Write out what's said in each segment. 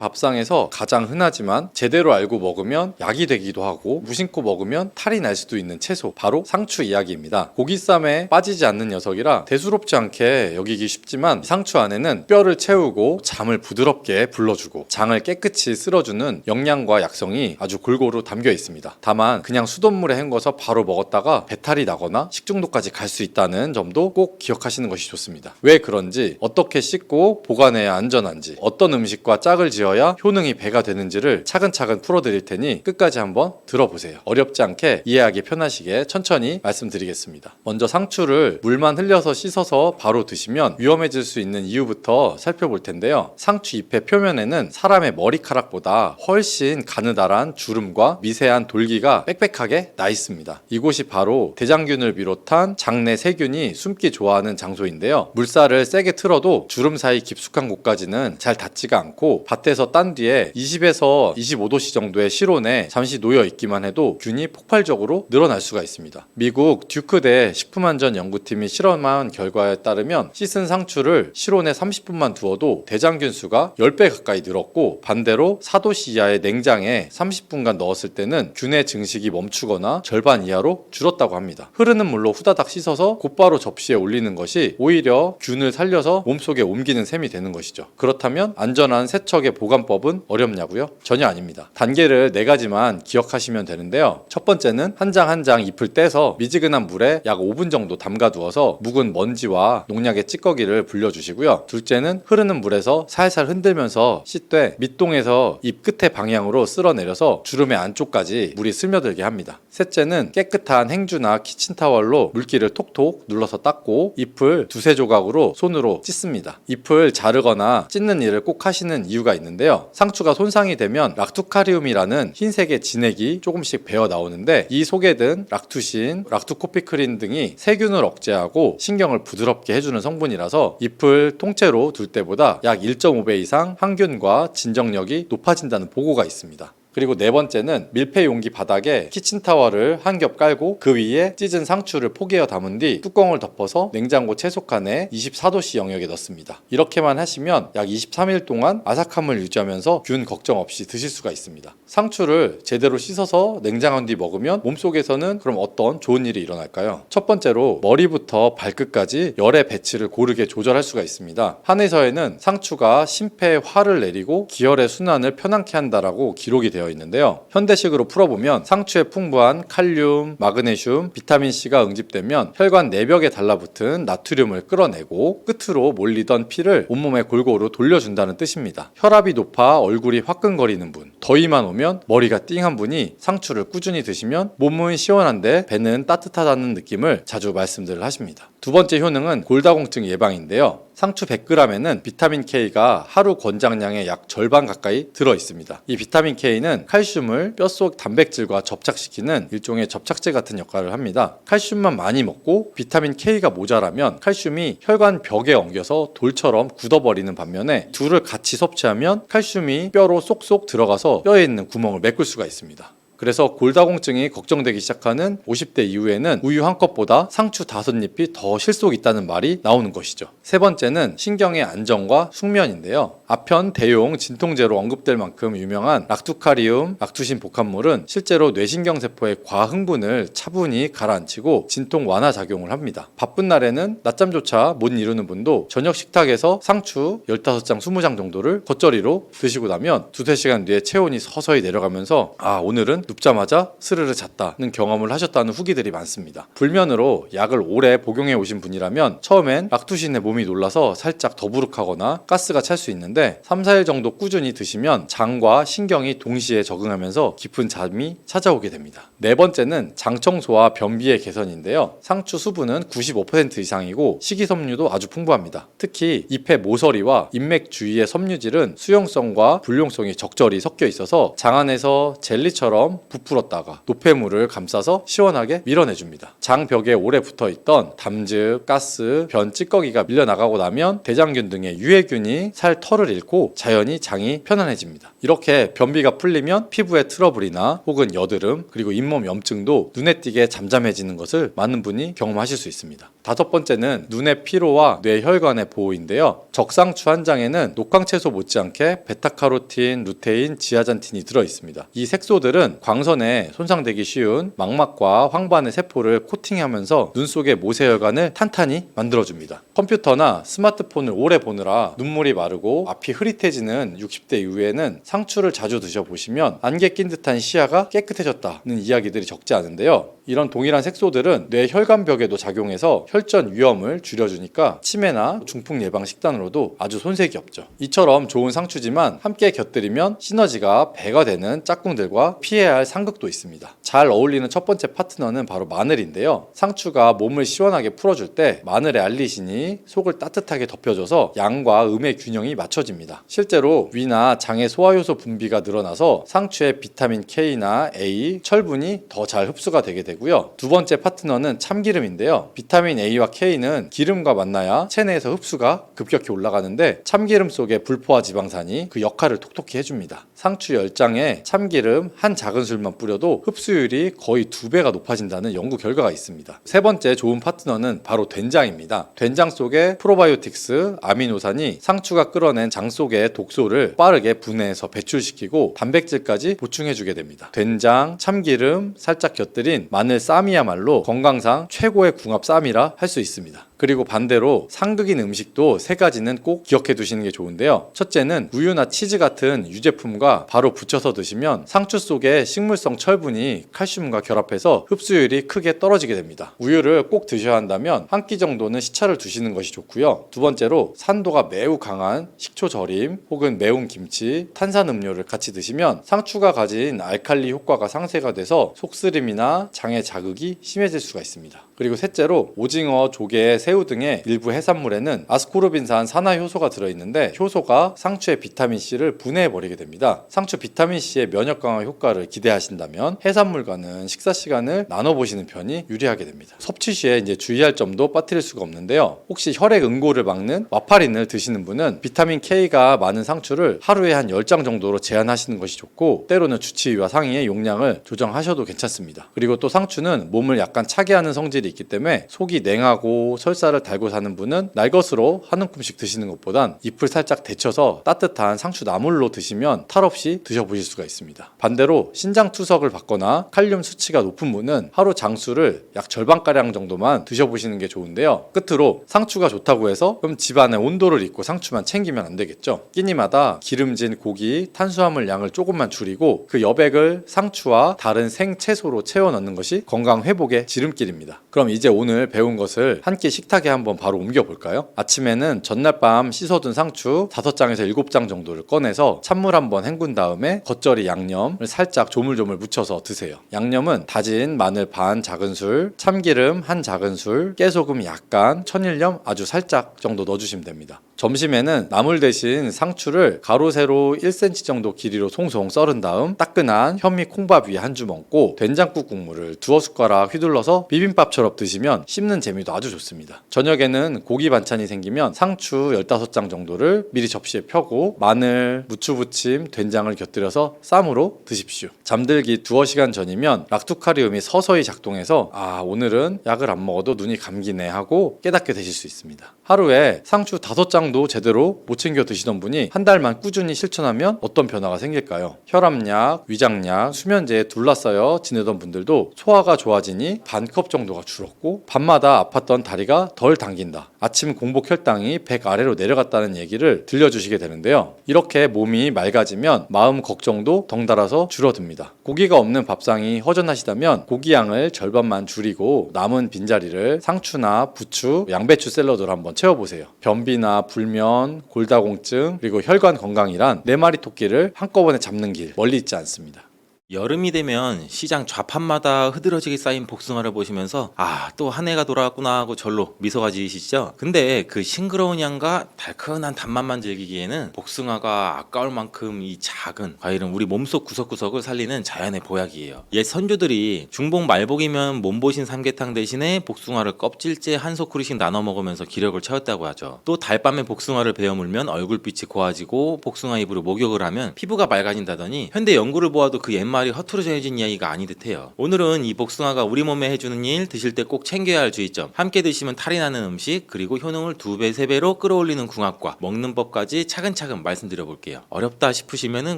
밥상에서 가장 흔하지만 제대로 알고 먹으면 약이 되기도 하고 무심코 먹으면 탈이 날 수도 있는 채소, 바로 상추 이야기입니다. 고기쌈에 빠지지 않는 녀석이라 대수롭지 않게 여기기 쉽지만 상추 안에는 뼈를 채우고 잠을 부드럽게 불러주고 장을 깨끗이 쓸어주는 영양과 약성이 아주 골고루 담겨 있습니다. 다만 그냥 수돗물에 헹궈서 바로 먹었다가 배탈이 나거나 식중독까지 갈 수 있다는 점도 꼭 기억하시는 것이 좋습니다. 왜 그런지, 어떻게 씻고 보관해야 안전한지, 어떤 음식과 짝을 지어야 효능이 배가 되는지를 차근차근 풀어드릴 테니 끝까지 한번 들어보세요. 어렵지 않게 이해하기 편하시게 천천히 말씀드리겠습니다. 먼저 상추를 물만 흘려서 씻어서 바로 드시면 위험해질 수 있는 이유부터 살펴볼 텐데요. 상추 잎의 표면에는 사람의 머리카락보다 훨씬 가느다란 주름과 미세한 돌기가 빽빽하게 나 있습니다. 이곳이 바로 대장균을 비롯한 장내 세균이 숨기 좋아하는 장소인데요. 물살을 세게 틀어도 주름 사이 깊숙한 곳까지는 잘 닿지가 않고 밭에서 딴 뒤에 20에서 25도씨 정도의 실온에 잠시 놓여 있기만 해도 균이 폭발적으로 늘어날 수가 있습니다. 미국 듀크대 식품안전연구팀이 실험한 결과에 따르면 씻은 상추를 실온에 30분만 두어도 대장균 수가 10배 가까이 늘었고, 반대로 4도씨 이하의 냉장에 30분간 넣었을 때는 균의 증식이 멈추거나 절반 이하로 줄었다고 합니다. 흐르는 물로 후다닥 씻어서 곧바로 접시에 올리는 것이 오히려 균을 살려서 몸속에 옮기는 셈이 되는 것이죠. 그렇다면 안전한 세척의 보관법은 어렵냐고요? 전혀 아닙니다. 단계를 4가지만 기억하시면 되는데요. 첫 번째는 한 장 한 장 잎을 떼서 미지근한 물에 약 5분 정도 담가 두어서 묵은 먼지와 농약의 찌꺼기를 불려주시고요. 둘째는 흐르는 물에서 살살 흔들면서 씻되 밑동에서 잎 끝의 방향으로 쓸어내려서 주름의 안쪽까지 물이 스며들게 합니다. 셋째는 깨끗한 행주나 키친타월로 물기를 톡톡 눌러서 닦고 잎을 두세 조각으로 손으로 찢습니다. 잎을 자르거나 찢는 일을 꼭 하시는 이유가 있는데요. 상추가 손상이 되면 락투카리움이라는 흰색의 진액이 조금씩 배어 나오는데, 이 속에 든 락투신, 락투코피크린 등이 세균을 억제하고 신경을 부드럽게 해주는 성분이라서 잎을 통째로 둘 때보다 약 1.5배 이상 항균과 진정력이 높아진다는 보고가 있습니다. 그리고 네 번째는 밀폐 용기 바닥에 키친타월을 한 겹 깔고 그 위에 찢은 상추를 포개어 담은 뒤 뚜껑을 덮어서 냉장고 채소칸에 24도씨 영역에 넣습니다. 이렇게만 하시면 약 23일 동안 아삭함을 유지하면서 균 걱정 없이 드실 수가 있습니다. 상추를 제대로 씻어서 냉장한 뒤 먹으면 몸속에서는 그럼 어떤 좋은 일이 일어날까요? 첫 번째로 머리부터 발끝까지 열의 배치를 고르게 조절할 수가 있습니다. 한의서에는 상추가 심폐에 화를 내리고 기혈의 순환을 편안케 한다라고 기록이 되어 있는데요. 현대식으로 풀어보면 상추에 풍부한 칼륨, 마그네슘, 비타민C가 응집되면 혈관 내벽에 달라붙은 나트륨을 끌어내고 끝으로 몰리던 피를 온몸에 골고루 돌려준다는 뜻입니다. 혈압이 높아 얼굴이 화끈거리는 분, 더위만 오면 머리가 띵한 분이 상추를 꾸준히 드시면 몸은 시원한데 배는 따뜻하다는 느낌을 자주 말씀들을 하십니다. 두 번째 효능은 골다공증 예방인데요. 상추 100g에는 비타민 K가 하루 권장량의 약 절반 가까이 들어있습니다. 이 비타민 K는 칼슘을 뼛속 단백질과 접착시키는 일종의 접착제 같은 역할을 합니다. 칼슘만 많이 먹고 비타민 K가 모자라면 칼슘이 혈관 벽에 엉겨서 돌처럼 굳어버리는 반면에 둘을 같이 섭취하면 칼슘이 뼈로 쏙쏙 들어가서 뼈에 있는 구멍을 메꿀 수가 있습니다. 그래서 골다공증이 걱정되기 시작하는 50대 이후에는 우유 한 컵보다 상추 5잎이 더 실속 있다는 말이 나오는 것이죠. 세 번째는 신경의 안정과 숙면인데요. 아편, 대용, 진통제로 언급될 만큼 유명한 락투카리움, 락투신 복합물은 실제로 뇌신경세포의 과흥분을 차분히 가라앉히고 진통 완화 작용을 합니다. 바쁜 날에는 낮잠조차 못 이루는 분도 저녁 식탁에서 상추 15장, 20장 정도를 겉절이로 드시고 나면 2-3시간 뒤에 체온이 서서히 내려가면서 오늘은 눕자마자 스르르 잤다는 경험을 하셨다는 후기들이 많습니다. 불면으로 약을 오래 복용해 오신 분이라면 처음엔 락투신에 몸이 놀라서 살짝 더부룩하거나 가스가 찰 수 있는데 3-4일 정도 꾸준히 드시면 장과 신경이 동시에 적응하면서 깊은 잠이 찾아오게 됩니다. 네 번째는 장 청소와 변비의 개선인데요. 상추 수분은 95% 이상이고 식이섬유도 아주 풍부합니다. 특히 잎의 모서리와 인맥 주위의 섬유질은 수용성과 불용성이 적절히 섞여 있어서 장 안에서 젤리처럼 부풀었다가 노폐물을 감싸서 시원하게 밀어내줍니다. 장 벽에 오래 붙어있던 담즙, 가스, 변, 찌꺼기가 밀려나가고 나면 대장균 등의 유해균이 살 털을 잃고 자연히 장이 편안해집니다. 이렇게 변비가 풀리면 피부의 트러블이나 혹은 여드름, 그리고 잇몸 염증도 눈에 띄게 잠잠해지는 것을 많은 분이 경험하실 수 있습니다. 다섯 번째는 눈의 피로와 뇌혈관의 보호인데요. 적상추 한 장에는 녹황채소 못지않게 베타카로틴, 루테인, 지아잔틴이 들어있습니다. 이 색소들은 광선에 손상되기 쉬운 망막과 황반의 세포를 코팅하면서 눈 속의 모세혈관을 탄탄히 만들어줍니다. 컴퓨터나 스마트폰을 오래 보느라 눈물이 마르고 앞이 흐릿해지는 60대 이후에는 상추를 자주 드셔보시면 안개 낀 듯한 시야가 깨끗해졌다는 이야기들이 적지 않은데요. 이런 동일한 색소들은 뇌 혈관벽에도 작용해서 혈전 위험을 줄여주니까 치매나 중풍 예방 식단으로도 아주 손색이 없죠. 이처럼 좋은 상추지만 함께 곁들이면 시너지가 배가 되는 짝꿍들과 피해야 할 상극도 있습니다. 잘 어울리는 첫 번째 파트너는 바로 마늘인데요. 상추가 몸을 시원하게 풀어줄 때 마늘의 알리신이 속을 따뜻하게 덮여줘서 양과 음의 균형이 맞춰집니다. 실제로 위나 장의 소화효소 분비가 늘어나서 상추의 비타민 K나 A, 철분이 더 잘 흡수가 되게 되고요. 두 번째 파트너는 참기름인데요. 비타민 A와 K는 기름과 만나야 체내에서 흡수가 급격히 올라가는데 참기름 속의 불포화 지방산이 그 역할을 톡톡히 해줍니다. 상추 10장에 참기름 한 작은술만 뿌려도 흡수율이 거의 2배가 높아진다는 연구 결과가 있습니다. 세 번째 좋은 파트너는 바로 된장입니다. 된장 속의 프로바이오틱스, 아미노산이 상추가 끌어낸 장 속의 독소를 빠르게 분해해서 배출시키고 단백질까지 보충해주게 됩니다. 된장, 참기름, 살짝 곁들인 마늘 쌈이야말로 건강상 최고의 궁합 쌈이라 할 수 있습니다. 그리고 반대로 상극인 음식도 세 가지는 꼭 기억해 두시는 게 좋은데요. 첫째는 우유나 치즈 같은 유제품과 바로 붙여서 드시면 상추 속의 식물성 철분이 칼슘과 결합해서 흡수율이 크게 떨어지게 됩니다. 우유를 꼭 드셔야 한다면 한 끼 정도는 시차를 두시는 것이 좋고요. 두 번째로 산도가 매우 강한 식초 절임 혹은 매운 김치, 탄산음료를 같이 드시면 상추가 가진 알칼리 효과가 상쇄가 돼서 속쓰림이나 장의 자극이 심해질 수가 있습니다. 그리고 셋째로 오징어, 조개, 새우 등의 일부 해산물에는 아스코르빈산 산화효소가 들어있는데 효소가 상추의 비타민C를 분해해버리게 됩니다. 상추 비타민C의 면역 강화 효과를 기대하신다면 해산물과는 식사 시간을 나눠보시는 편이 유리하게 됩니다. 섭취 시에 이제 주의할 점도 빠뜨릴 수가 없는데요. 혹시 혈액 응고를 막는 와파린을 드시는 분은 비타민 K가 많은 상추를 하루에 한 10장 정도로 제한하시는 것이 좋고 때로는 주치의와 상의해 용량을 조정하셔도 괜찮습니다. 그리고 또 상추는 몸을 약간 차게 하는 성질이 있기 때문에 속이 냉하고 설사를 달고 사는 분은 날 것으로 한 움큼씩 드시는 것보단 잎을 살짝 데쳐서 따뜻한 상추 나물로 드시면 탈 없이 드셔보실 수가 있습니다. 반대로 신장 투석을 받거나 칼륨 수치가 높은 분은 하루 장수를 약 절반가량 정도만 드셔보시는 게 좋은데요. 끝으로 상추가 좋다고 해서 그럼 집안의 온도를 잊고 상추만 챙기면 안 되겠죠. 끼니마다 기름진 고기, 탄수화물 양을 조금만 줄이고 그 여백을 상추와 다른 생채소로 채워 넣는 것이 건강 회복의 지름길입니다. 그럼 이제 오늘 배운 것을 한 끼 식탁에 한번 바로 옮겨볼까요? 아침에는 전날 밤 씻어둔 상추 5장에서 7장 정도를 꺼내서 찬물 한번 헹군 다음에 겉절이 양념을 살짝 조물조물 묻혀서 드세요. 양념은 다진 마늘 반 작은술, 참기름 한 작은술, 깨소금 약간, 천일염 아주 살짝 정도 넣어주시면 됩니다. 점심에는 나물 대신 상추를 가로 세로 1cm 정도 길이로 송송 썰은 다음 따끈한 현미 콩밥 위에 한 줌 얹고 된장국 국물을 두어 숟가락 휘둘러서 비빔밥처럼 드시면 씹는 재미도 아주 좋습니다. 저녁에는 고기 반찬이 생기면 상추 15장 정도를 미리 접시에 펴고 마늘, 무추부침, 된장을 곁들여서 쌈으로 드십시오. 잠들기 두어 시간 전이면 락투카리움이 서서히 작동해서 오늘은 약을 안 먹어도 눈이 감기네 하고 깨닫게 되실 수 있습니다. 하루에 상추 5장도 제대로 못 챙겨 드시던 분이 한 달만 꾸준히 실천하면 어떤 변화가 생길까요? 혈압약, 위장약, 수면제에 둘러싸여 지내던 분들도 소화가 좋아지니 반컵 정도가 줄었고 밤마다 아팠던 다리가 덜 당긴다. 아침 공복 혈당이 100 아래로 내려갔다는 얘기를 들려주시게 되는데요. 이렇게 몸이 맑아지면 마음 걱정도 덩달아서 줄어듭니다. 고기가 없는 밥상이 허전하시다면 고기 양을 절반만 줄이고 남은 빈자리를 상추나 부추, 양배추 샐러드로 한번 채워보세요. 변비나 불면, 골다공증, 그리고 혈관 건강이란 4마리 토끼를 한꺼번에 잡는 길 멀리 있지 않습니다. 여름이 되면 시장 좌판마다 흐드러지게 쌓인 복숭아를 보시면서 또 한 해가 돌아왔구나 하고 절로 미소가 지으시죠? 근데 그 싱그러운 향과 달큰한 단맛만 즐기기에는 복숭아가 아까울 만큼 이 작은 과일은 우리 몸속 구석구석을 살리는 자연의 보약이에요. 옛 선조들이 중복 말복이면 몸보신 삼계탕 대신에 복숭아를 껍질째 한 소쿠리씩 나눠 먹으면서 기력을 채웠다고 하죠. 또 달밤에 복숭아를 베어 물면 얼굴빛이 고와지고 복숭아 잎으로 목욕을 하면 피부가 맑아진다더니 현대 연구를 보아도 그 옛말 말이 허투루 전해진 이야기가 아닌 듯해요. 오늘은 이 복숭아가 우리 몸에 해주는 일, 드실 때 꼭 챙겨야 할 주의점, 함께 드시면 탈이 나는 음식, 그리고 효능을 2배, 3배로 끌어올리는 궁합과 먹는 법까지 차근차근 말씀드려 볼게요. 어렵다 싶으시면은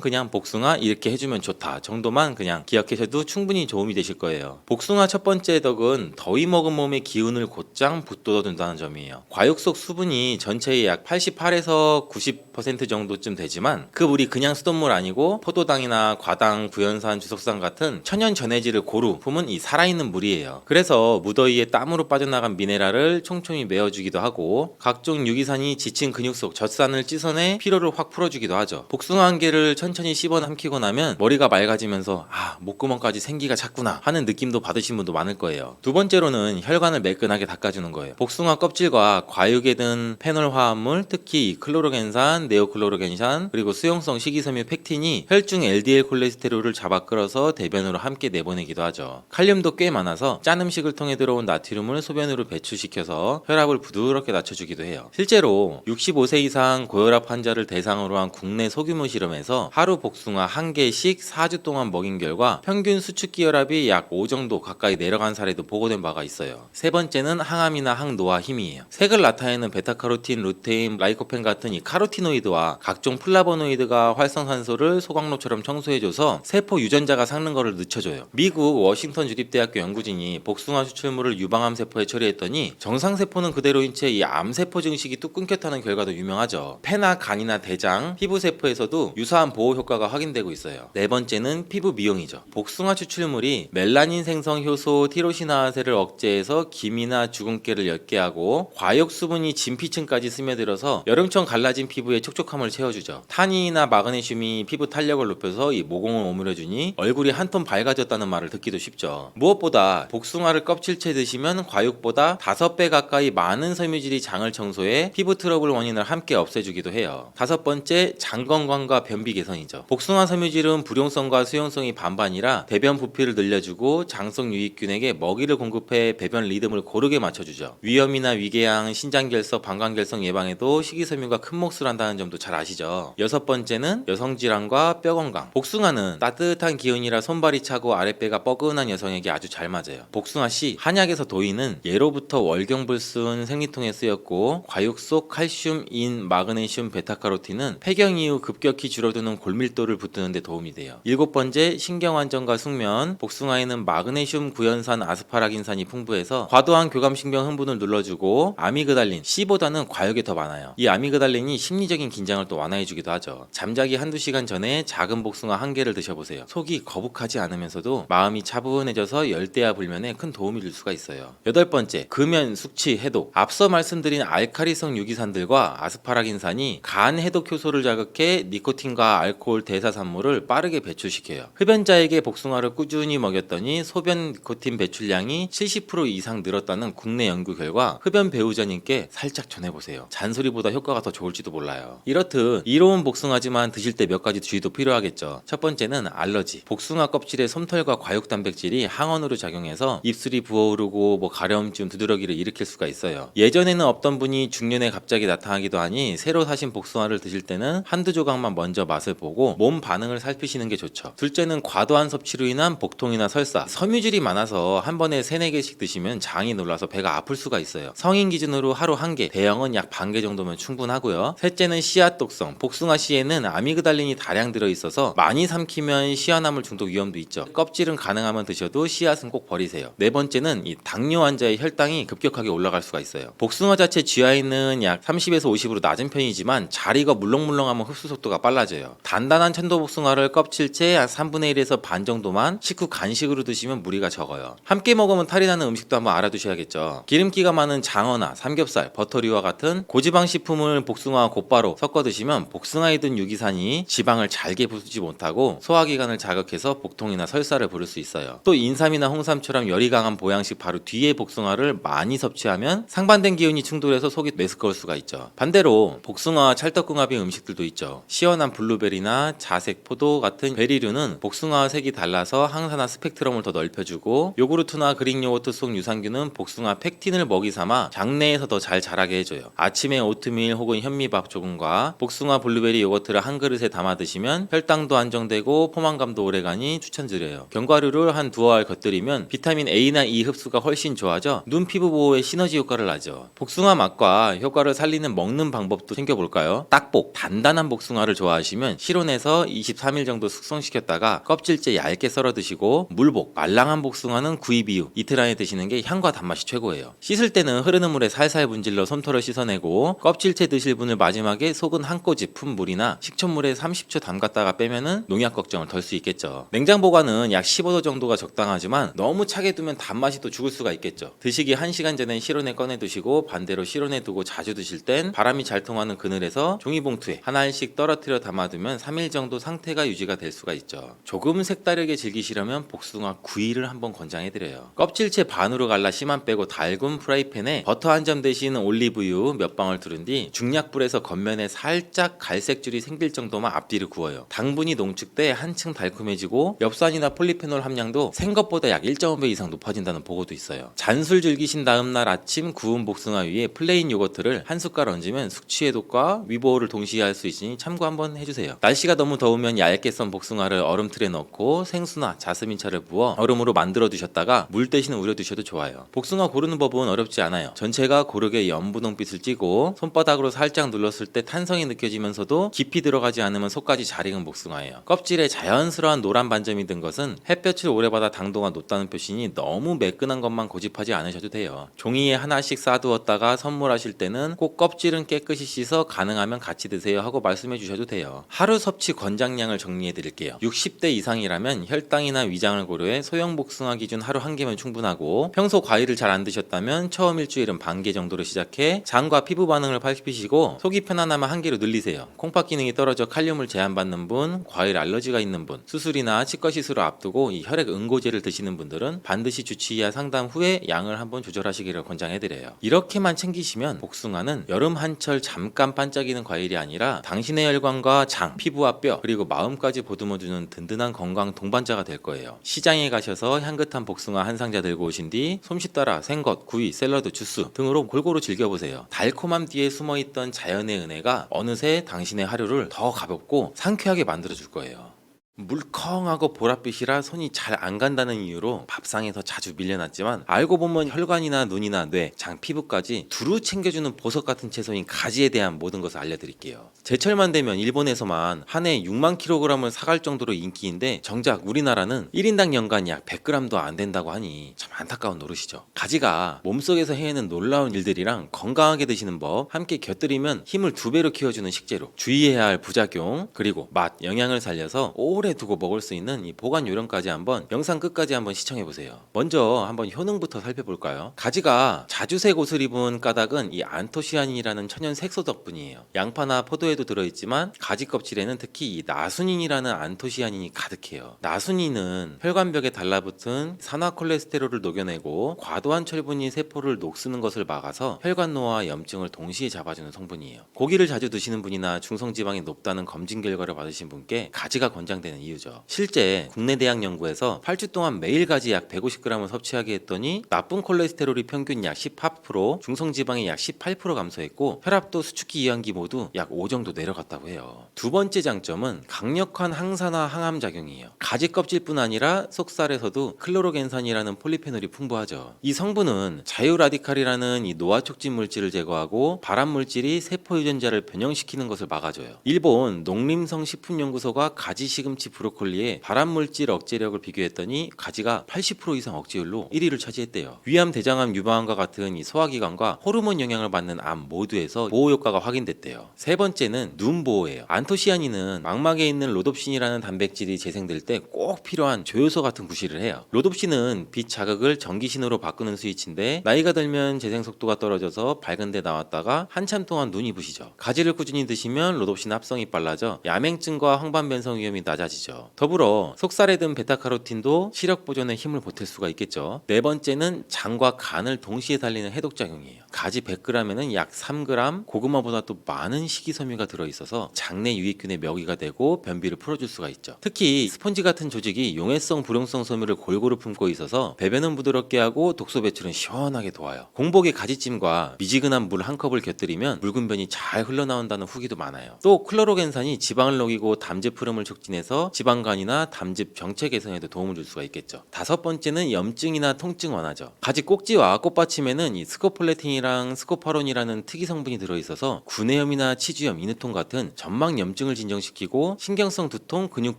그냥 복숭아 이렇게 해주면 좋다 정도만 그냥 기억하셔도 충분히 도움이 되실 거예요. 복숭아 첫 번째 덕은 더위 먹은 몸의 기운을 곧장 북돋워준다는 점이에요. 과육 속 수분이 전체의 약 88에서 90% 정도쯤 되지만 그 물이 그냥 수돗물 아니고 포도당이나 과당, 구연산, 주석산 같은 천연 전해질을 고루 품은 이 살아있는 물이에요. 그래서 무더위에 땀으로 빠져나간 미네랄을 촘촘히 메워주기도 하고 각종 유기산이 지친 근육 속 젖산을 씻어내 피로를 확 풀어주기도 하죠. 복숭아 한 개를 천천히 씹어 삼키고 나면 머리가 맑아지면서 목구멍까지 생기가 찼구나 하는 느낌도 받으신 분도 많을 거예요. 두 번째로는 혈관을 매끈하게 닦아주는 거예요. 복숭아 껍질과 과육에 든 페놀 화합물, 특히 클로로겐산, 네오클로로겐산, 그리고 수용성 식이섬유 팩틴이 혈중 LDL 콜레스테롤을 잡아 끌어서 대변으로 함께 내보내기도 하죠. 칼륨도 꽤 많아서 짠 음식을 통해 들어온 나트륨을 소변으로 배출시켜서 혈압을 부드럽게 낮춰주기도 해요. 실제로 65세 이상 고혈압 환자를 대상으로 한 국내 소규모 실험에서 하루 복숭아 한 개씩 4주 동안 먹인 결과 평균 수축기 혈압이 약 5 정도 가까이 내려간 사례도 보고된 바가 있어요. 세 번째는 항암이나 항노화 힘이에요. 색을 나타내는 베타카로틴, 루테인, 라이코펜 같은 이 카로티노이드와 각종 플라보노이드가 활성산소를 소광로처럼 청소해줘서 세포 유전자가 삭는 것을 늦춰줘요. 미국 워싱턴 주립대학교 연구진이 복숭아 추출물을 유방암 세포에 처리했더니 정상 세포는 그대로인 채 이 암세포 증식이 뚝 끊겼다는 결과도 유명하죠. 폐나 간이나 대장, 피부 세포에서도 유사한 보호 효과가 확인되고 있어요. 네 번째는 피부 미용이죠. 복숭아 추출물이 멜라닌 생성 효소 티로시나아세를 억제해서 기미나 주근깨를 옅게 하고 과육 수분이 진피층까지 스며들어서 여름처럼 갈라진 피부에 촉촉함을 채워주죠. 타닌이나 마그네슘이 피부 탄력을 높여서 이 모공을 오므려주니 얼굴이 한 톤 밝아졌다는 말을 듣기도 쉽죠. 무엇보다 복숭아를 껍질째 드시면 과육보다 5배 가까이 많은 섬유질이 장을 청소해 피부 트러블 원인을 함께 없애주기도 해요. 다섯 번째, 장 건강과 변비 개선이죠. 복숭아 섬유질은 불용성과 수용성이 반반이라 대변 부피를 늘려주고 장성 유익균에게 먹이를 공급해 배변 리듬을 고르게 맞춰주죠. 위염이나 위궤양, 신장결석, 방광결석 예방에도 식이섬유가 큰 몫을 한다는 점도 잘 아시죠. 여섯 번째는 여성질환과 뼈 건강. 복숭아는 따뜻한 기운이라 손발이 차고 아랫배가 뻐근한 여성에게 아주 잘 맞아요. 복숭아씨 한약에서 도인은 예로부터 월경불순 생리통에 쓰였고 과육 속 칼슘, 인, 마그네슘, 베타카로틴은 폐경 이후 급격히 줄어드는 골밀도를 붙드는 데 도움이 돼요. 일곱 번째, 신경안정과 숙면. 복숭아에는 마그네슘, 구연산, 아스파라긴산이 풍부해서 과도한 교감신경 흥분을 눌러주고 아미그달린, C보다는 과육에 더 많아요. 이 아미그달린이 심리적인 긴장을 또 완화해주기도 하죠. 잠자기 한두 시간 전에 작은 복숭아 한 개를 드셔보세요. 속이 거북하지 않으면서도 마음이 차분해져서 열대야 불면에 큰 도움이 될 수가 있어요. 여덟 번째, 금연, 숙취, 해독. 앞서 말씀드린 알카리성 유기산들과 아스파라긴산이 간 해독 효소를 자극해 니코틴과 알코올 대사산물을 빠르게 배출시켜요. 흡연자에게 복숭아를 꾸준히 먹였더니 소변 니코틴 배출량이 70% 이상 늘었다는 국내 연구 결과 흡연 배우자님께 살짝 전해보세요. 잔소리보다 효과가 더 좋을지도 몰라요. 이렇듯 이로운 복숭아지만 드실 때 몇 가지 주의도 필요하겠죠. 첫 번째는 알러지. 복숭아 껍질에 솜털과 과육 단백질이 항원으로 작용해서 입술이 부어오르고 가려움증, 두드러기를 일으킬 수가 있어요. 예전에는 없던 분이 중년에 갑자기 나타나기도 하니 새로 사신 복숭아를 드실 때는 한두 조각만 먼저 맛을 보고 몸 반응을 살피시는 게 좋죠. 둘째는 과도한 섭취로 인한 복통이나 설사. 섬유질이 많아서 한 번에 3-4개씩 드시면 장이 놀라서 배가 아플 수가 있어요. 성인 기준으로 하루 1개, 대형은 약 반 개 정도면 충분하고요. 셋째는 씨앗 독성. 복숭아 씨에는 아미그달린이 다량 들어있어서 많이 삼키면 씨앗나물 중독 위험도 있죠. 껍질은 가능하면 드셔도 씨앗은 꼭 버리세요. 네 번째는 이 당뇨 환자의 혈당이 급격하게 올라갈 수가 있어요. 복숭아 자체 GI는 약 30에서 50으로 낮은 편이지만 잘 익어 물렁물렁하면 흡수 속도가 빨라져요. 단단한 천도복숭아를 껍질째 한 3분의 1에서 반 정도만 식후 간식으로 드시면 무리가 적어요. 함께 먹으면 탈이 나는 음식도 한번 알아두셔야겠죠. 기름기가 많은 장어나 삼겹살, 버터류와 같은 고지방 식품을 복숭아와 곧바로 섞어 드시면 복숭아에 든 유기산이 지방을 잘게 부수지 못하고 소화기관을 자극해서 복통이나 설사를 부를 수 있어요. 또 인삼이나 홍삼처럼 열이 강한 보양식 바로 뒤에 복숭아를 많이 섭취하면 상반된 기운이 충돌해서 속이 메스꺼울 수가 있죠. 반대로 복숭아와 찰떡궁합인 음식들도 있죠. 시원한 블루베리나 자색 포도 같은 베리류는 복숭아와 색이 달라서 항산화 스펙트럼을 더 넓혀주고 요구르트나 그릭 요거트 속 유산균은 복숭아 팩틴을 먹이 삼아 장내에서 더 잘 자라게 해줘요. 아침에 오트밀 혹은 현미밥 조금과 복숭아 블루베리 요거트를 한 그릇에 담아 드시면 혈당도 안정되고 포만감 포만감도 오래가니 추천드려요. 견과류를 한 두어 알 곁들이면 비타민 A나 E 흡수가 훨씬 좋아져 눈 피부 보호에 시너지 효과를 나죠. 복숭아 맛과 효과를 살리는 먹는 방법도 챙겨볼까요? 딱복, 단단한 복숭아를 좋아하시면 실온에서 23일 정도 숙성시켰다가 껍질째 얇게 썰어 드시고, 물복, 말랑한 복숭아는 구입 이후 이틀 안에 드시는 게 향과 단맛이 최고예요. 씻을 때는 흐르는 물에 살살 문질러 솜털을 씻어내고, 껍질째 드실 분을 마지막에 속은 한 꼬집 푼 물이나 식초물에 30초 담갔다가 빼면은 농약 걱정을 덜 수 있겠죠. 냉장 보관은 약 15도 정도가 적당하지만 너무 차게 두면 단맛이 또 죽을 수가 있겠죠. 드시기 1시간 전에 실온에 꺼내 두시고, 반대로 실온에 두고 자주 드실 땐 바람이 잘 통하는 그늘에서 종이봉투에 하나 알씩 떨어뜨려 담아두면 3일 정도 상태가 유지가 될 수가 있죠. 조금 색다르게 즐기시려면 복숭아 구이를 한번 권장해드려요. 껍질째 반으로 갈라 씨만 빼고 달군 프라이팬에 버터 한 점 대신 올리브유 몇 방울 두른 뒤 중약불에서 겉면에 살짝 갈색줄이 생길 정도만 앞뒤를 구워요. 당분이 농축돼 한층 달콤해지고 엽산이나 폴리페놀 함량도 생것보다 약 1.5배 이상 높아진다는 보고도 있어요. 잔술 즐기신 다음 날 아침 구운 복숭아 위에 플레인 요거트를 한 숟갈 얹으면 숙취 해독과 위보호를 동시에 할 수 있으니 참고 한번 해주세요. 날씨가 너무 더우면 얇게 썬 복숭아를 얼음틀에 넣고 생수나 자스민차를 부어 얼음으로 만들어 두셨다가 물 대신 우려 두셔도 좋아요. 복숭아 고르는 법은 어렵지 않아요. 전체가 고르게 연분홍빛을 띠고 손바닥으로 살짝 눌렀을 때 탄성이 느껴지면서도 깊이 들어가지 않으면 속까지 잘 익은 복숭아예요. 껍질에 자연스러운 노란 반점이 든 것은 햇볕을 오래 받아 당도가 높다는 표시니 너무 매끈한 것만 고집하지 않으셔도 돼요. 종이에 하나씩 싸두었다가 선물하실 때는 꼭 껍질은 깨끗이 씻어 가능하면 같이 드세요 하고 말씀해 주셔도 돼요. 하루 섭취 권장량을 정리해 드릴게요. 60대 이상이라면 혈당이나 위장을 고려해 소형 복숭아 기준 하루 1개면 충분하고, 평소 과일을 잘 안 드셨다면 처음 일주일은 반 개 정도로 시작해 장과 피부 반응을 살피시고, 속이 편안하면 1개로 늘리세요. 콩팥 기능이 떨어져 칼륨을 제한받는 분, 과일 알러지가 있는 분, 수술이나 치과 시술을 앞두고 이 혈액 응고제를 드시는 분들은 반드시 주치의와 상담 후에 양을 한번 조절하시기를 권장해드려요. 이렇게만 챙기시면 복숭아는 여름 한철 잠깐 반짝이는 과일이 아니라 당신의 혈관과 장, 피부와 뼈, 그리고 마음까지 보듬어주는 든든한 건강 동반자가 될 거예요. 시장에 가셔서 향긋한 복숭아 한 상자 들고 오신 뒤 솜씨 따라 생것, 구이, 샐러드, 주스 등으로 골고루 즐겨보세요. 달콤함 뒤에 숨어있던 자연의 은혜가 어느새 당신의 하루를 더 가볍고 상쾌하게 만들어줄 거예요. 물컹하고 보랏빛이라 손이 잘 안 간다는 이유로 밥상에서 자주 밀려났지만, 알고 보면 혈관이나 눈이나 뇌, 장, 피부까지 두루 챙겨주는 보석 같은 채소인 가지에 대한 모든 것을 알려드릴게요. 제철만 되면 일본에서만 한 해 6만 kg을 사갈 정도로 인기인데, 정작 우리나라는 1인당 연간 약 100g도 안 된다고 하니 참 안타까운 노릇이죠. 가지가 몸속에서 해내는 놀라운 일들이랑 건강하게 드시는 법 함께 곁들이면 힘을 2배로 키워주는 식재료, 주의해야 할 부작용, 그리고 맛, 영양을 살려서 오래 두고 먹을 수 있는 이 보관 요령까지 한번 영상 끝까지 한번 시청해보세요. 먼저 한번 효능부터 살펴볼까요? 가지가 자주색 옷을 입은 까닭은 이 안토시아닌이라는 천연 색소 덕분이에요. 양파나 포도에도 들어있지만 가지 껍질에는 특히 이 나수닌이라는 안토시아닌이 가득해요. 나수닌은 혈관벽에 달라붙은 산화 콜레스테롤을 녹여내고 과도한 철분이 세포를 녹쓰는 것을 막아서 혈관노화와 염증을 동시에 잡아주는 성분이에요. 고기를 자주 드시는 분이나 중성지방이 높다는 검진 결과를 받으신 분께 가지가 권장되는 이유죠. 실제 국내 대학 연구에서 8주 동안 매일 가지 약 150g을 섭취하게 했더니 나쁜 콜레스테롤이 평균 약 18%, 중성지방이 약 18% 감소했고, 혈압도 수축기 이완기 모두 약 5 정도 내려갔다고 해요. 두 번째 장점은 강력한 항산화 항암 작용이에요. 가지 껍질뿐 아니라 속살에서도 클로로겐산이라는 폴리페놀이 풍부하죠. 이 성분은 자유라디칼이라는 이 노화 촉진 물질을 제거하고 발암 물질이 세포 유전자를 변형시키는 것을 막아줘요. 일본 농림성식품연구소가 가지 시금치 브로콜리의 발암 물질 억제력을 비교했더니 가지가 80% 이상 억제율로 1위를 차지했대요. 위암, 대장암 유방암과 같은 이 소화기관과 호르몬 영향을 받는 암 모두에서 보호 효과가 확인됐대요. 세 번째는 눈 보호예요. 안토시아닌은 망막에 있는 로놉신이라는 단백질이 재생될 때 꼭 필요한 조효소 같은 구실을 해요. 로놉신은 빛 자극을 전기신호로 바꾸는 스위치인데, 나이가 들면 재생 속도가 떨어져서 밝은 데 나왔다가 한참 동안 눈이 부시죠. 가지를 꾸준히 드시면 로놉신 합성이 빨라져 야맹증과 황반변성 위험이 낮아지죠. 더불어 속살에 든 베타카로틴도 시력 보존에 힘을 보탤 수가 있겠죠. 네 번째는 장과 간을 동시에 살리는 해독작용이에요. 가지 100g에는 약 3g, 고구마보다 또 많은 식이섬유가 들어있어서 장내 유익균의 먹이가 되고 변비를 풀어줄 수가 있죠. 특히 스펀지 같은 조직이 용해성, 불용성 섬유를 골고루 품고 있어서 배변은 부드럽게 하고 독소 배출은 시원하게 도와요. 공복에 가지찜과 미지근한 물 한 컵을 곁들이면 묽은 변이 잘 흘러나온다는 후기도 많아요. 또 클로로겐산이 지방을 녹이고 담제 푸름을 촉진해서 해서 지방간이나 담즙 정체 개선에도 도움을 줄 수가 있겠죠. 다섯 번째는 염증이나 통증 완화죠. 가지 꼭지와 꽃받침에는 이 스코폴레틴이랑 스코파론이라는 특이 성분이 들어있어서 구내염이나 치주염, 인후통 같은 점막 염증을 진정시키고 신경성 두통, 근육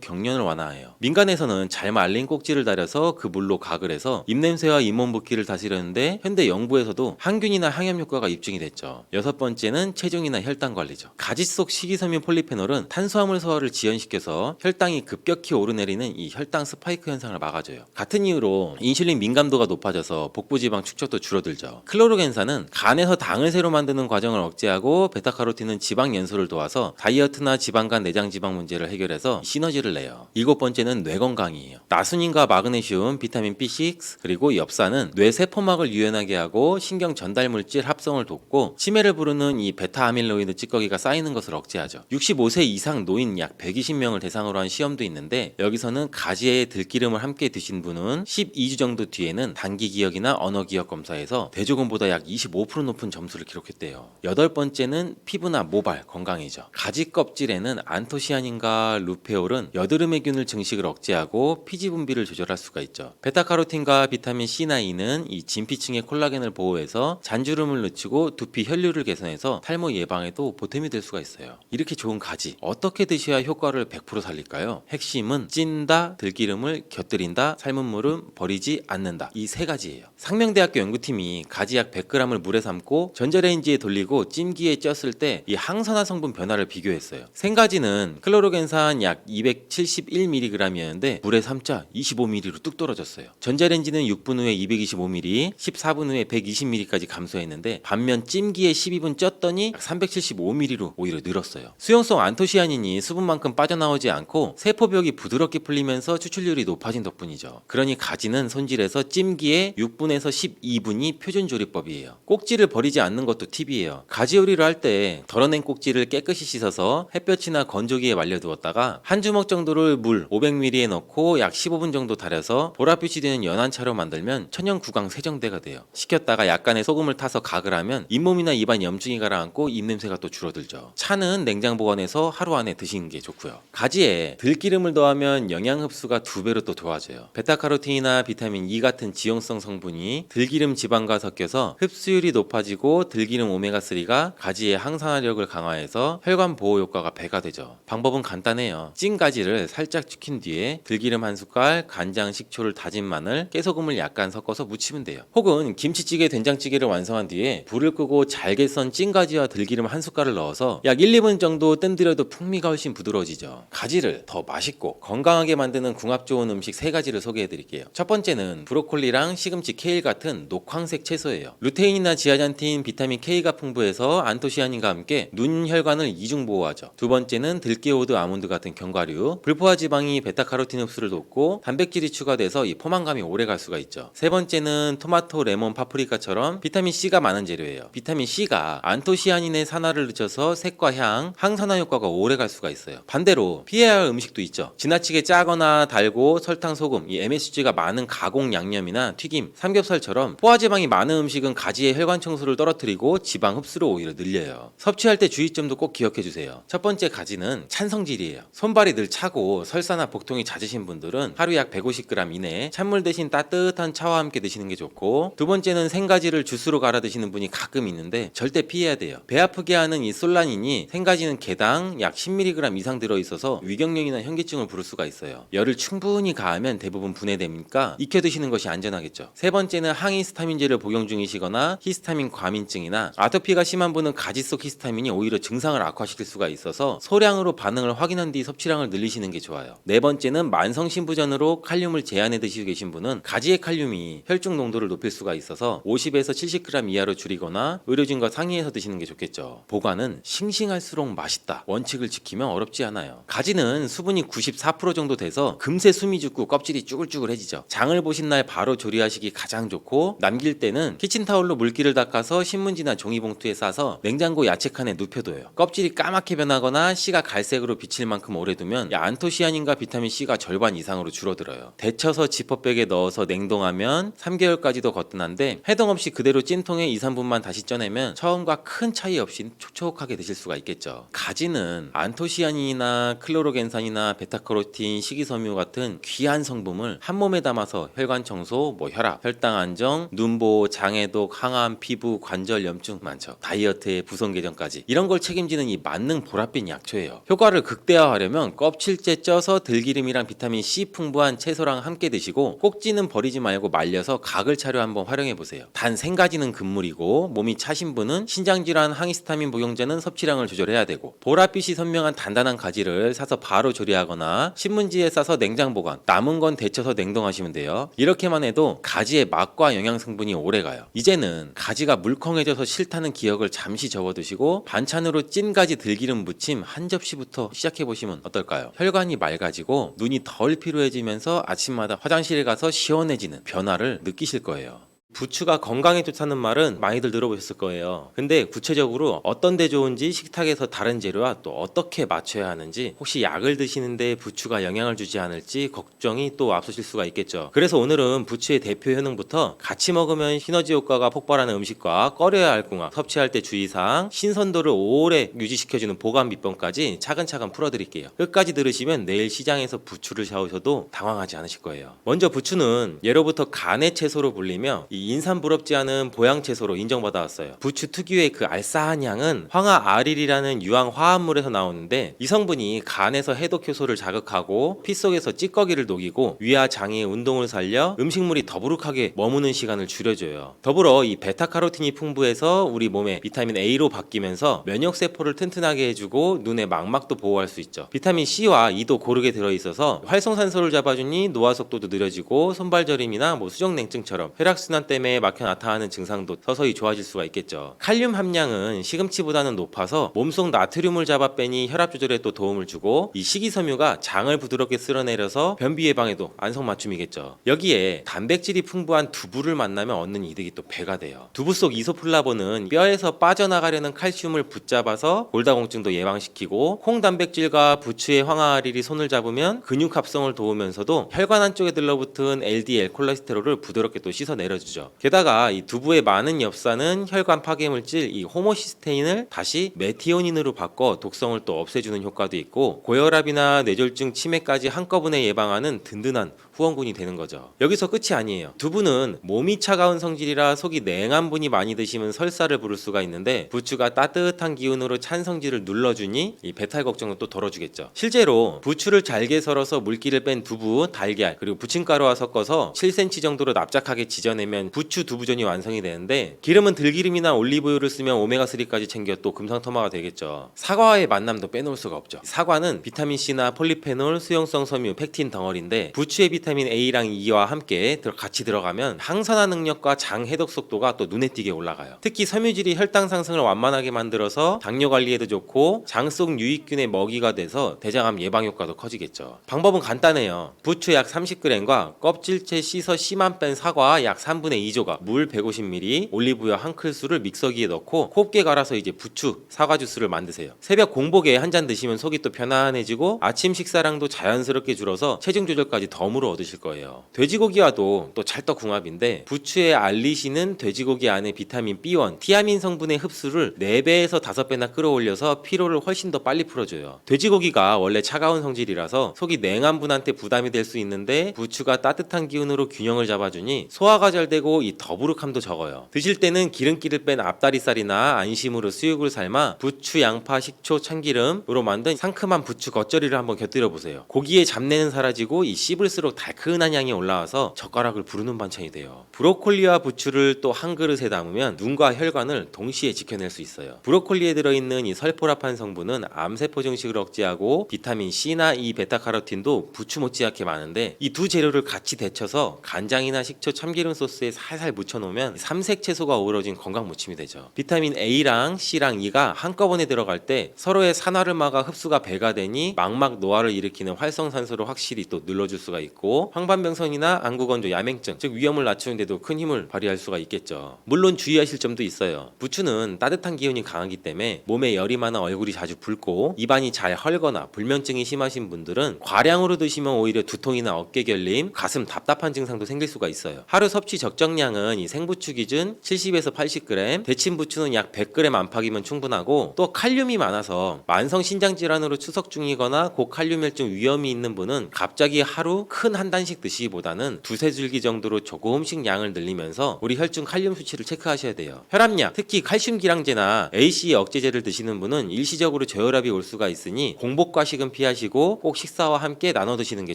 경련을 완화해요. 민간에서는 잘 말린 꼭지를 달여서 그 물로 각을 해서 입냄새와 잇몸 붓기를 다스리는데 현대 연구에서도 항균이나 항염 효과가 입증이 됐죠. 여섯 번째는 체중이나 혈당 관리죠. 가지 속 식이섬유 폴리페놀은 탄수화물 소화를 지연시켜서 혈당이 급격히 오르내리는 이 혈당 스파이크 현상을 막아줘요. 같은 이유로 인슐린 민감도가 높아져서 복부지방 축적도 줄어들죠. 클로로겐산은 간에서 당을 새로 만드는 과정을 억제하고 베타카로틴은 지방 연소를 도와서 다이어트나 지방간 내장 지방 문제를 해결해서 시너지를 내요. 일곱 번째는 뇌 건강이에요. 나순인과 마그네슘, 비타민 B6 그리고 엽산은 뇌 세포막을 유연하게 하고 신경 전달 물질 합성을 돕고 치매를 부르는 이 베타 아밀로이드 찌꺼기가 쌓이는 것을 억제하죠. 65세 이상 노인 약 120명을 대상으로 한 시험도 있는데 여기서는 가지에 들기름을 함께 드신 분은 12주 정도 뒤에는 단기 기억이나 언어 기억 검사에서 대조군보다 약 25% 높은 점수를 기록했대요. 여덟 번째는 피부나 모발 건강이죠. 가지 껍질에는 안토시아닌과 루페올은 여드름의 균을 증식을 억제하고 피지 분비를 조절할 수가 있죠. 베타카로틴과 비타민 C나 E는 이 진피층의 콜라겐을 보호해서 잔주름을 늦추고 두피 혈류를 개선해서 탈모 예방에도 보탬이 될 수가 있어요. 이렇게 좋은 가지 어떻게 드셔야 효과를 100% 살릴까요? 핵심은 찐다, 들기름을 곁들인다, 삶은 물은 버리지 않는다. 이 세 가지예요. 상명대학교 연구팀이 가지 약 100g을 물에 삶고 전자레인지에 돌리고 찜기에 쪘을 때 이 항산화 성분 변화를 비교했어요. 생가지는 클로로겐산 약 271mg이었는데 물에 삶자 25mg로 뚝 떨어졌어요. 전자레인지는 6분 후에 225mg, 14분 후에 120mg까지 감소했는데 반면 찜기에 12분 쪘더니 약 375mg로 오히려 늘었어요. 수용성 안토시아닌이 수분만큼 빠져나오지 않고 세포벽이 부드럽게 풀리면서 추출률이 높아진 덕분이죠. 그러니 가지는 손질해서 찜기에 6분에서 12분이 표준 조리법이에요. 꼭지를 버리지 않는 것도 팁이에요. 가지 요리를 할 때 덜어낸 꼭지를 깨끗이 씻어서 햇볕이나 건조기에 말려두었다가 한 주먹 정도를 물 500ml에 넣고 약 15분 정도 달여서 보랏빛이 되는 연한 차로 만들면 천연 구강 세정대가 돼요. 식혔다가 약간의 소금을 타서 각을 하면 잇몸이나 입안 염증이 가라앉고 입냄새가 또 줄어들죠. 차는 냉장 보관해서 하루 안에 드시는 게 좋고요. 가지에 들기름을 더하면 영양 흡수가 2배로 또 좋아져요. 베타카로틴이나 비타민 E 같은 지용성 성분이 들기름 지방과 섞여서 흡수율이 높아지고 들기름 오메가3가 가지의 항산화력을 강화해서 혈관 보호 효과가 배가 되죠. 방법은 간단해요. 찐 가지를 살짝 식힌 뒤에 들기름 한 숟갈, 간장, 식초를 다진 마늘, 깨소금을 약간 섞어서 무치면 돼요. 혹은 김치찌개, 된장찌개를 완성한 뒤에 불을 끄고 잘게 썬 찐 가지와 들기름 한 숟갈을 넣어서 약 1, 2분 정도 뜸들여도 풍미가 훨씬 부드러워지죠. 가지를 더 맛있고 건강하게 만드는 궁합 좋은 음식 3가지를 소개해 드릴게요. 첫 번째는 브로콜리랑 시금치, 케일 같은 녹황색 채소예요. 루테인이나 지아잔틴, 비타민 K가 풍부해서 안토시아닌과 함께 눈 혈관을 이중 보호하죠. 두 번째는 들깨우드, 아몬드 같은 견과류, 불포화 지방이 베타카로틴 흡수를 돕고 단백질이 추가돼서 이 포만감이 오래 갈 수가 있죠. 세 번째는 토마토, 레몬, 파프리카처럼 비타민 C가 많은 재료예요. 비타민 C가 안토시아닌의 산화를 늦춰서 색과 향, 항산화 효과가 오래 갈 수가 있어요. 반대로 피해야 할 음식도 있죠. 지나치게 짜거나 달고 설탕, 소금, 이 MSG가 많은 가공 양념이나 튀김, 삼겹살처럼 포화지방이 많은 음식은 가지의 혈관 청소를 떨어뜨리고 지방 흡수를 오히려 늘려요. 섭취할 때 주의점도 꼭 기억해 주세요. 첫 번째 가지는 찬성질이에요. 손발이 늘 차고 설사나 복통이 잦으신 분들은 하루 약 150g 이내에 찬물 대신 따뜻한 차와 함께 드시는 게 좋고, 두 번째는 생가지를 주스로 갈아 드시는 분이 가끔 있는데 절대 피해야 돼요. 배 아프게 하는 이 솔라닌이 생가지는 개당 약 10mg 이상 들어있어서 위경련이나 현기증을 부를 수가 있어요. 열을 충분히 가하면 대부분 분해되니까 익혀 드시는 것이 안전하겠죠. 세 번째는 항히스타민제를 복용 중이시거나 히스타민 과민증이나 아토피가 심한 분은 가지 속 히스타민이 오히려 증상을 악화시킬 수가 있어서 소량으로 반응을 확인한 뒤 섭취량을 늘리시는 게 좋아요. 네 번째는 만성 신부전으로 칼륨을 제한해 드시고 계신 분은 가지의 칼륨이 혈중 농도를 높일 수가 있어서 50에서 70g 이하로 줄이거나 의료진과 상의해서 드시는 게 좋겠죠. 보관은 싱싱할수록 맛있다 원칙을 지키면 어렵지 않아요. 가지는 수분이 94% 정도 돼서 금세 숨이 죽고 껍질이 쭈글쭈글해지죠. 장을 보신 날 바로 조리하시기 가장 좋고, 남길 때는 키친타올로 물기를 닦아서 신문지나 종이봉투에 싸서 냉장고 야채칸에 눕혀둬요. 껍질이 까맣게 변하거나 씨가 갈색으로 비칠 만큼 오래 두면 안토시아닌과 비타민 C가 절반 이상으로 줄어들어요. 데쳐서 지퍼백에 넣어서 냉동하면 3개월까지도 거뜬한데 해동 없이 그대로 찜통에 2, 3분만 다시 쪄내면 처음과 큰 차이 없이 촉촉하게 드실 수가 있겠죠. 가지는 안토시아닌이나 클로로겐산이 아미노산이나 베타카로틴, 식이섬유 같은 귀한 성분을 한 몸에 담아서 혈관 청소, 혈압, 혈당 안정, 눈보, 장해독, 항암, 피부, 관절 염증 많죠. 다이어트에 부성 개선까지 이런 걸 책임지는 이 만능 보랏빛 약초예요. 효과를 극대화하려면 껍질째 쪄서 들기름이랑 비타민 C 풍부한 채소랑 함께 드시고 꼭지는 버리지 말고 말려서 각을 차려 한번 활용해 보세요. 단 3가지는 금물이고 몸이 차신 분은 신장질환, 항히스타민 복용자는 섭취량을 조절해야 되고 보랏빛이 선명한 단단한 가지를 사서 바로 조리하거나 신문지에 싸서 냉장 보관, 남은 건 데쳐서 냉동하시면 돼요. 이렇게만 해도 가지의 맛과 영양 성분이 오래가요. 이제는 가지가 물컹해져서 싫다는 기억을 잠시 접어두시고 반찬으로 찐 가지 들기름 무침 한 접시부터 시작해보시면 어떨까요? 혈관이 맑아지고 눈이 덜 피로해지면서 아침마다 화장실에 가서 시원해지는 변화를 느끼실 거예요. 부추가 건강에 좋다는 말은 많이들 들어보셨을 거예요. 근데 구체적으로 어떤 데 좋은지, 식탁에서 다른 재료와 또 어떻게 맞춰야 하는지, 혹시 약을 드시는데 부추가 영향을 주지 않을지 걱정이 또 앞서실 수가 있겠죠. 그래서 오늘은 부추의 대표 효능부터 같이 먹으면 시너지 효과가 폭발하는 음식과 꺼려야 할 궁합, 섭취할 때 주의사항, 신선도를 오래 유지시켜주는 보관 비법까지 차근차근 풀어드릴게요. 끝까지 들으시면 내일 시장에서 부추를 사오셔도 당황하지 않으실 거예요. 먼저 부추는 예로부터 간의 채소로 불리며 이 인삼 부럽지 않은 보양 채소로 인정받아왔어요. 부추 특유의 그 알싸한 향은 황화아릴이라는 유황 화합물에서 나오는데 이 성분이 간에서 해독 효소를 자극하고 피 속에서 찌꺼기를 녹이고 위와 장의 운동을 살려 음식물이 더부룩하게 머무는 시간을 줄여줘요. 더불어 이 베타카로틴이 풍부해서 우리 몸에 비타민 A로 바뀌면서 면역 세포를 튼튼하게 해주고 눈의 망막도 보호할 수 있죠. 비타민 C와 E도 고르게 들어있어서 활성산소를 잡아주니 노화 속도도 느려지고 손발 저림이나 수족냉증처럼 혈액순환 때문에 막혀 나타나는 증상도 서서히 좋아질 수가 있겠죠. 칼륨 함량은 시금치보다는 높아서 몸속 나트륨을 잡아 빼니 혈압 조절에 또 도움을 주고 이 식이섬유가 장을 부드럽게 쓸어내려서 변비 예방에도 안성맞춤이겠죠. 여기에 단백질이 풍부한 두부를 만나면 얻는 이득이 또 배가 돼요. 두부 속 이소플라본은 뼈에서 빠져나가려는 칼슘을 붙잡아서 골다공증도 예방시키고 콩 단백질과 부추의 황화아릴이 손을 잡으면 근육 합성을 도우면서도 혈관 안쪽에 들러붙은 LDL 콜레스테롤을 부드럽게 또 씻어 내려주죠. 게다가 이 두부의 많은 엽산은 혈관 파괴물질 이 호모시스테인을 다시 메티오닌으로 바꿔 독성을 또 없애주는 효과도 있고 고혈압이나 뇌졸중, 치매까지 한꺼번에 예방하는 든든한 후원군이 되는 거죠. 여기서 끝이 아니에요. 두부는 몸이 차가운 성질이라 속이 냉한 분이 많이 드시면 설사를 부를 수가 있는데 부추가 따뜻한 기운으로 찬 성질을 눌러주니 이 배탈 걱정은 또 덜어주겠죠. 실제로 부추를 잘게 썰어서 물기를 뺀 두부, 달걀 그리고 부침가루와 섞어서 7cm 정도로 납작하게 지져내면 부추 두부전이 완성이 되는데 기름은 들기름이나 올리브유를 쓰면 오메가3까지 챙겨 또 금상첨화가 되겠죠. 사과와의 만남도 빼놓을 수가 없죠. 사과는 비타민C나 폴리페놀, 수용성 섬유, 펙틴 덩어리인데 부추의 비타민 A랑 E와 함께 같이 들어가면 항산화 능력과 장 해독 속도가 또 눈에 띄게 올라가요. 특히 섬유질이 혈당 상승을 완만하게 만들어서 당뇨 관리에도 좋고 장 속 유익균의 먹이가 돼서 대장암 예방 효과도 커지겠죠. 방법은 간단해요. 부추 약 30g과 껍질째 씻어 씨만 뺀 사과 약 3분의 2조각, 물 150ml, 올리브유 한 큰술을 믹서기에 넣고 곱게 갈아서 이제 부추 사과 주스를 만드세요. 새벽 공복에 한 잔 드시면 속이 또 편안해지고 아침 식사량도 자연스럽게 줄어서 체중 조절까지 덤으로 얻으실 거예요. 돼지고기와도 또 찰떡궁합인데 부추의 알리신은 돼지고기 안에 비타민 B1, 티아민 성분의 흡수를 4배에서 5배나 끌어올려서 피로를 훨씬 더 빨리 풀어줘요. 돼지고기가 원래 차가운 성질이라서 속이 냉한 분한테 부담이 될 수 있는데 부추가 따뜻한 기운으로 균형을 잡아주니 소화가 잘 되고 이 더부룩함도 적어요. 드실 때는 기름기를 뺀 앞다리살이나 안심으로 수육을 삶아 부추, 양파, 식초, 참기름으로 만든 상큼한 부추 겉절이를 한번 곁들여 보세요. 고기의 잡내는 사라지고 이 씹을수록 달큰한 향이 올라와서 젓가락을 부르는 반찬이 돼요. 브로콜리와 부추를 또 한 그릇에 담으면 눈과 혈관을 동시에 지켜낼 수 있어요. 브로콜리에 들어있는 이 설포라판 성분은 암세포 증식을 억제하고 비타민 C나 E, 베타카로틴도 부추 못지않게 많은데 이 두 재료를 같이 데쳐서 간장이나 식초, 참기름 소스에 살살 묻혀놓으면 삼색 채소가 어우러진 건강 무침이 되죠. 비타민 A랑 C랑 E가 한꺼번에 들어갈 때 서로의 산화를 막아 흡수가 배가 되니 망막 노화를 일으키는 활성산소를 확실히 또 눌러줄 수가 있고 황반병선이나 안구건조, 야맹증 즉 위험을 낮추는데도 큰 힘을 발휘할 수가 있겠죠. 물론 주의하실 점도 있어요. 부추는 따뜻한 기운이 강하기 때문에 몸에 열이 많아 얼굴이 자주 붉고 입안이 잘 헐거나 불면증이 심하신 분들은 과량으로 드시면 오히려 두통이나 어깨 결림, 가슴 답답한 증상도 생길 수가 있어요. 하루 섭취 적정 적정량은 이 생부추 기준 70에서 80g, 데친 부추는 약 100g 안팎이면 충분하고, 또 칼륨이 많아서 만성 신장 질환으로 추석 중이거나 고칼륨 혈중 위험이 있는 분은 갑자기 하루 큰 한 단씩 드시기보다는 두세 줄기 정도로 조금씩 양을 늘리면서 우리 혈중 칼륨 수치를 체크하셔야 돼요. 혈압약, 특히 칼슘 기량제나 ACE 억제제를 드시는 분은 일시적으로 저혈압이 올 수가 있으니 공복과식은 피하시고 꼭 식사와 함께 나눠 드시는 게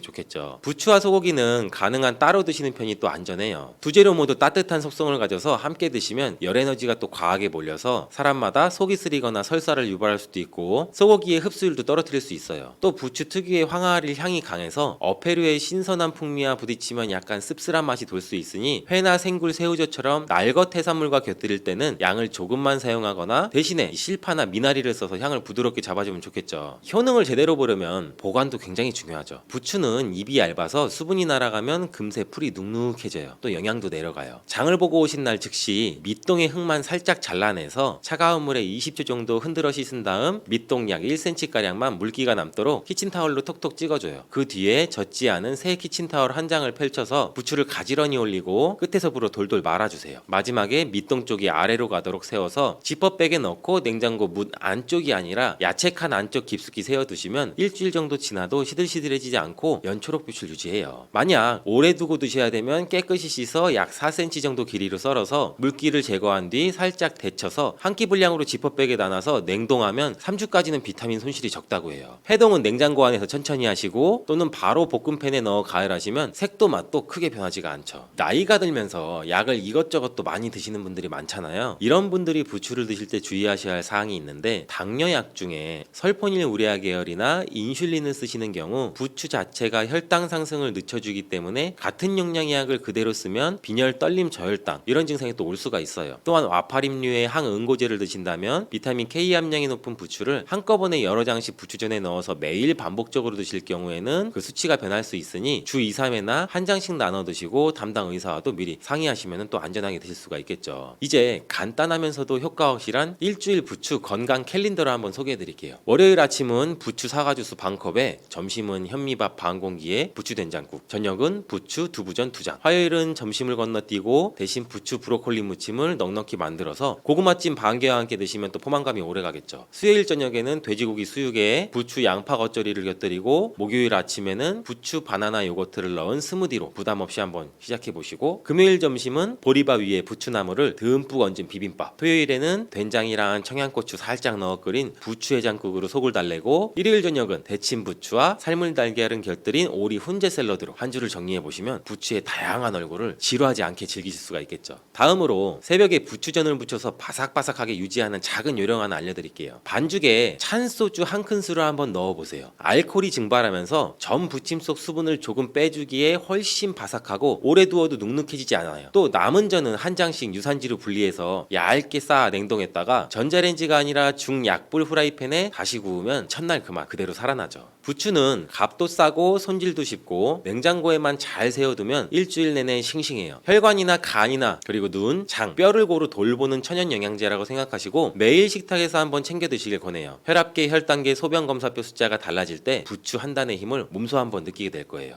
좋겠죠. 부추와 소고기는 가능한 따로 드시는 편이 또 안전해요. 두 재료 모두 따뜻한 속성을 가져서 함께 드시면 열 에너지가 또 과하게 몰려서 사람마다 속이 쓰리거나 설사를 유발할 수도 있고 소고기의 흡수율도 떨어뜨릴 수 있어요. 또 부추 특유의 황화릴 향이 강해서 어패류의 신선한 풍미와 부딪히면 약간 씁쓸한 맛이 돌 수 있으니 회나 생굴, 새우젓처럼 날것 해산물과 곁들일 때는 양을 조금만 사용하거나 대신에 실파나 미나리를 써서 향을 부드럽게 잡아주면 좋겠죠. 효능을 제대로 보려면 보관도 굉장히 중요하죠. 부추는 잎이 얇아서 수분이 날아가면 금세 풀이 눅눅해져요. 또 영양도 내려가요. 장을 보고 오신 날 즉시 밑동의 흙만 살짝 잘라내서 차가운 물에 20초 정도 흔들어 씻은 다음 밑동 약 1cm가량만 물기가 남도록 키친타월로 톡톡 찍어줘요. 그 뒤에 젖지 않은 새 키친타월 한 장을 펼쳐서 부추를 가지런히 올리고 끝에서부로 돌돌 말아주세요. 마지막에 밑동 쪽이 아래로 가도록 세워서 지퍼백에 넣고 냉장고 문 안쪽이 아니라 야채 칸 안쪽 깊숙이 세워두시면 일주일 정도 지나도 시들시들해지지 않고 연초록 빛을 유지해요. 만약 오래 두고 드셔야 되면 깨끗이 씻어 약 4cm 정도 길이로 썰어서 물기를 제거한 뒤 살짝 데쳐서 한 끼 분량으로 지퍼백에 나눠서 냉동하면 3주까지는 비타민 손실이 적다고 해요. 해동은 냉장고 안에서 천천히 하시고 또는 바로 볶음팬에 넣어 가열하시면 색도 맛도 크게 변하지가 않죠. 나이가 들면서 약을 이것저것 또 많이 드시는 분들이 많잖아요. 이런 분들이 부추를 드실 때 주의하셔야 할 사항이 있는데, 당뇨약 중에 설포닐 우레아 계열이나 인슐린을 쓰시는 경우 부추 자체가 혈당 상승을 늦춰주기 때문에 같은 용량의 약을 그대로 쓰면 빈혈, 떨림, 저혈당 이런 증상이 또 올 수가 있어요. 또한 와파림류의 항응고제를 드신다면 비타민 K 함량이 높은 부추를 한꺼번에 여러 장씩 부추전에 넣어서 매일 반복적으로 드실 경우에는 그 수치가 변할 수 있으니 주 2, 3회나 한 장씩 나눠 드시고 담당 의사와도 미리 상의하시면 또 안전하게 드실 수가 있겠죠. 이제 간단하면서도 효과 확실한 일주일 부추 건강 캘린더를 한번 소개해 드릴게요. 월요일 아침은 부추 사과주스 반컵에, 점심은 현미밥 반 공기에 부추 된장국, 저녁은 부추 두부전 2장, 화요일은 점심을 건너뛰고 대신 부추 브로콜리 무침을 넉넉히 만들어서 고구마찜 반 개와 함께 드시면 또 포만감이 오래 가겠죠. 수요일 저녁에는 돼지고기 수육에 부추 양파 겉절이를 곁들이고, 목요일 아침에는 부추 바나나 요거트를 넣은 스무디로 부담 없이 한번 시작해 보시고, 금요일 점심은 보리밥 위에 부추나물을 듬뿍 얹은 비빔밥, 토요일에는 된장이랑 청양고추 살짝 넣어 끓인 부추 해장국으로 속을 달래고, 일요일 저녁은 데친 부추와 삶은 달걀을 곁들인 오리 훈제 샐러드로 한 주를 정리해 보시면 부추의 다양한 얼굴을 지루하지 않게 즐기실 수가 있겠죠. 다음으로 새벽에 부추전을 부쳐서 바삭바삭하게 유지하는 작은 요령 하나 알려드릴게요. 반죽에 찬 소주 한 큰술을 한번 넣어보세요. 알코올이 증발하면서 전 부침 속 수분을 조금 빼주기에 훨씬 바삭하고 오래 두어도 눅눅해지지 않아요. 또 남은 전은 한 장씩 유산지로 분리해서 얇게 쌓아 냉동했다가 전자레인지가 아니라 중약불 후라이팬에 다시 구우면 첫날 그 맛 그대로 살아나죠. 부추는 값도 싸고 손질도 쉽고 냉장고에만 잘 세워두면 일주일 내내 싱싱해요. 혈관이나 간이나 그리고 눈, 장, 뼈를 고루 돌보는 천연 영양제라고 생각하시고 매일 식탁에서 한번 챙겨 드시길 권해요. 혈압계, 혈당계, 소변검사표 숫자가 달라질 때 부추 한 단의 힘을 몸소 한번 느끼게 될 거예요.